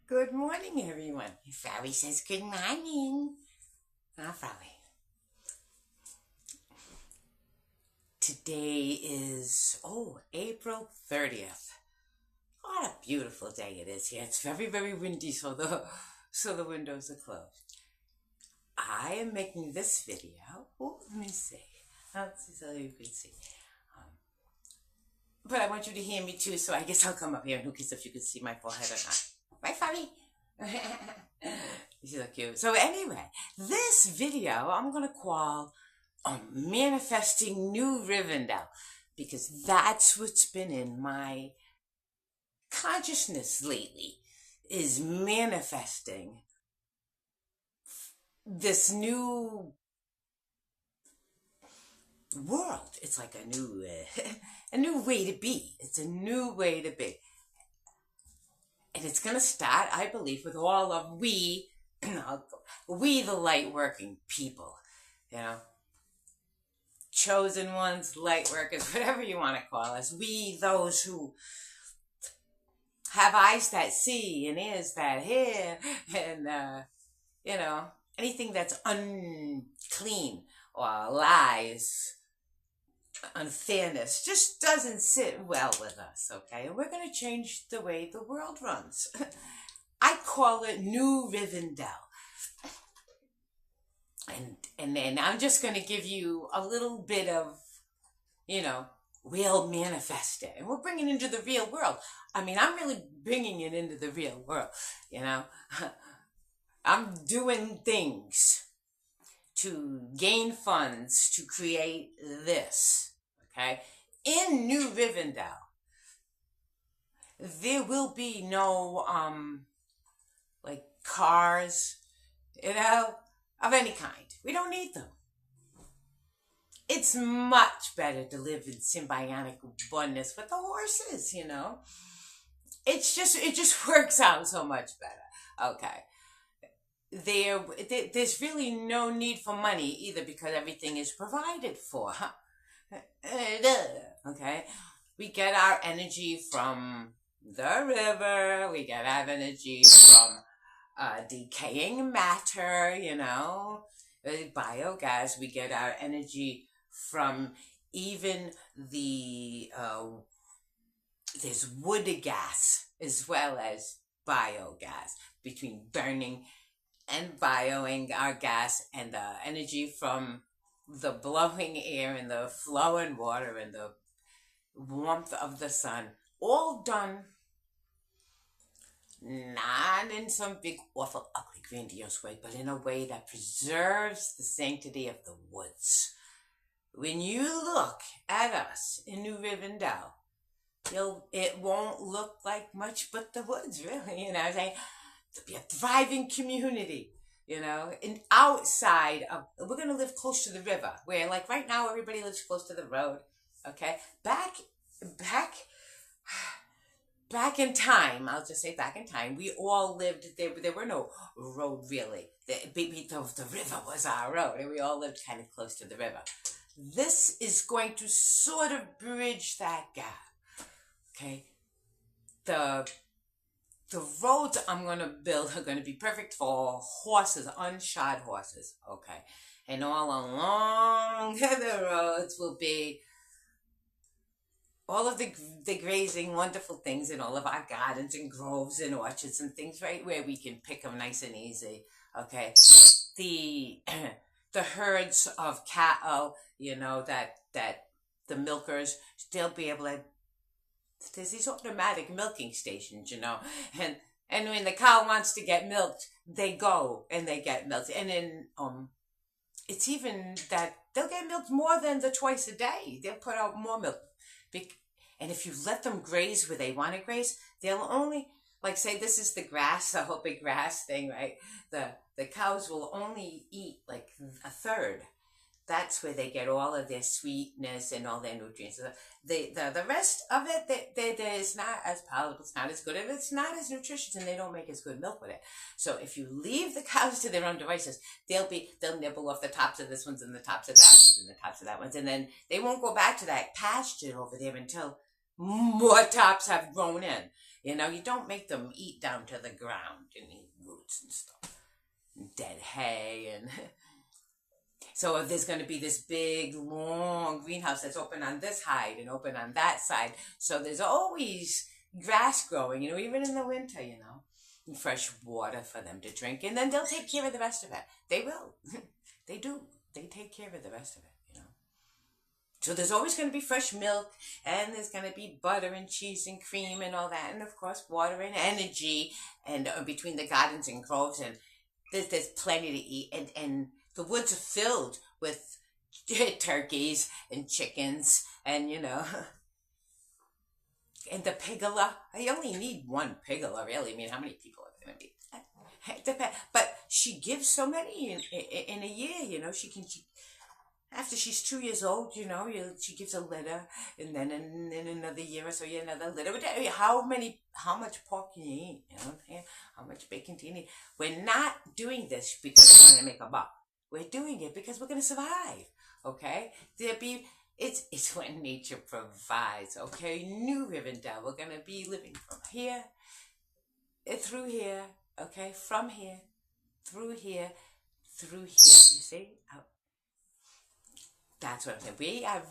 Good morning, everyone. Frowey says good morning. Frowey. Today is, April 30th. What a beautiful day it is here. It's very, very windy, so the windows are closed. I am making this video. Let me see. Let's see so you can see. But I want you to hear me too, so I guess I'll come up here and who cares if you can see my forehead or not. Right, Fabi? You're so cute. So anyway, this video I'm going to call Manifesting New Rivendell, because that's what's been in my consciousness lately, is manifesting this new world. It's like a new way to be. It's a new way to be. And it's going to start, I believe, with all of we the light working people, chosen ones, light workers, whatever you want to call us. We, those who have eyes that see and ears that hear, and, anything that's unclean or lies, unfairness just doesn't sit well with us, okay? And we're going to change the way the world runs. I call it New Rivendell. And then I'm just going to give you a little bit of, real manifesting. And we're bringing it into the real world. I mean, I'm really bringing it into the real world, I'm doing things to gain funds to create this, okay? In New Rivendell, there will be no, cars, of any kind. We don't need them. It's much better to live in symbiotic oneness with the horses, it just works out so much better, okay? There's really no need for money either, because everything is provided for. Okay? We get our energy from the river. We get our energy from decaying matter, biogas. We get our energy from even there's wood gas as well as biogas, between burning and bioing our gas, and the energy from the blowing air and the flowing water and the warmth of the sun, all done not in some big, awful, ugly, grandiose way, but in a way that preserves the sanctity of the woods. When you look at us in New Rivendell, it won't look like much but the woods, really. Saying, to be a thriving community, and outside of, we're going to live close to the river, where like right now everybody lives close to the road, okay? Back in time, I'll just say back in time, we all lived, there were no road really. The river was our road, and we all lived kind of close to the river. This is going to sort of bridge that gap, okay? The roads I'm going to build are going to be perfect for horses, unshod horses, okay? And all along the roads will be all of the grazing, wonderful things in all of our gardens and groves and orchards and things, right, where we can pick them nice and easy, okay? The herds of cattle, that the milkers, they'll be able to. There's these automatic milking stations, and when the cow wants to get milked, they go and they get milked. And then it's even that they'll get milked more than the twice a day. They'll put out more milk. And if you let them graze where they want to graze, they'll only, say this is the grass, the whole big grass thing, right? The cows will only eat like a third. That's where they get all of their sweetness and all their nutrients. The rest of it, it's not as palatable, it's not as good, it's not as nutritious, and they don't make as good milk with it. So if you leave the cows to their own devices, they'll nibble off the tops of this ones and the tops of that ones and the tops of that ones, and then they won't go back to that pasture over there until more tops have grown in. You know, you don't make them eat down to the ground and eat roots and stuff, dead hay. And so if there's going to be this big, long greenhouse that's open on this side and open on that side, so there's always grass growing, you know, even in the winter, you know, and fresh water for them to drink. And then they'll take care of the rest of it. They will. They do. They take care of the rest of it, you know. So there's always going to be fresh milk, and there's going to be butter and cheese and cream and all that, and of course water and energy, and between the gardens and groves, and there's plenty to eat, and the woods are filled with turkeys and chickens, and you know, and the pigala. I only need one pigala, really. I mean, how many people are going to be? But she gives so many in a year, you know. After she's 2 years old, you know, she gives a litter, and then in another year or so, you another litter. How much pork can you eat? You know, how much bacon do you need? We're not doing this because we're going to make a buck. We're doing it because we're going to survive. Okay, it's when nature provides. Okay, New Rivendell. We're going to be living from here, through here. Okay, from here, through here, through here. You see? That's what I'm saying. We are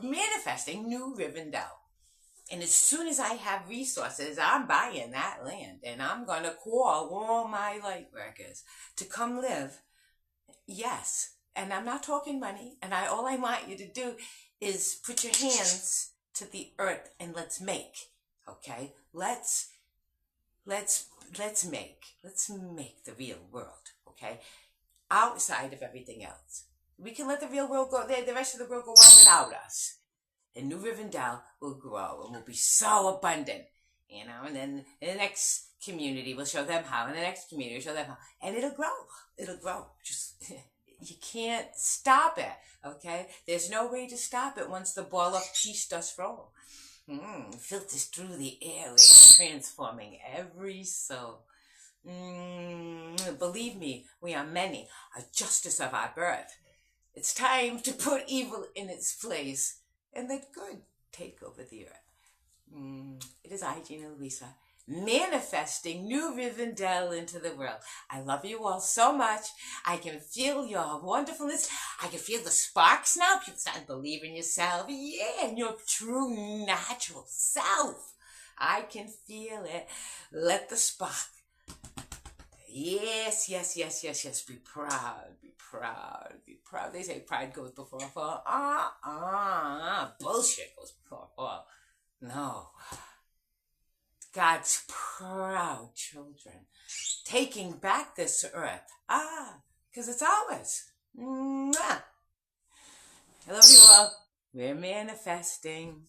manifesting New Rivendell. And as soon as I have resources, I'm buying that land. And I'm going to call all my light workers to come live. Yes. And I'm not talking money. And all I want you to do is put your hands to the earth and let's make. Okay? Let's make the real world. Okay? Outside of everything else. We can let the real world go, the rest of the world go on without us. And New Rivendell will grow and will be so abundant, you know, and then in the next community will show them how, and the next community will show them how, and it'll grow. Just, you can't stop it, okay? There's no way to stop it once the ball of peace does roll. Filters through the airways, transforming every soul. Believe me, we are many, a justice of our birth. It's time to put evil in its place and let good take over the earth. It is I, Gina Luisa, manifesting New Rivendell into the world. I love you all so much. I can feel your wonderfulness. I can feel the sparks now. People start to believe in yourself. Yeah, in your true natural self. I can feel it. Let the spark. Yes. Be proud. They say pride goes before a fall. Bullshit goes before a fall. No. God's proud children. Taking back this earth. Because it's ours. Mwah. I love you all. We're manifesting.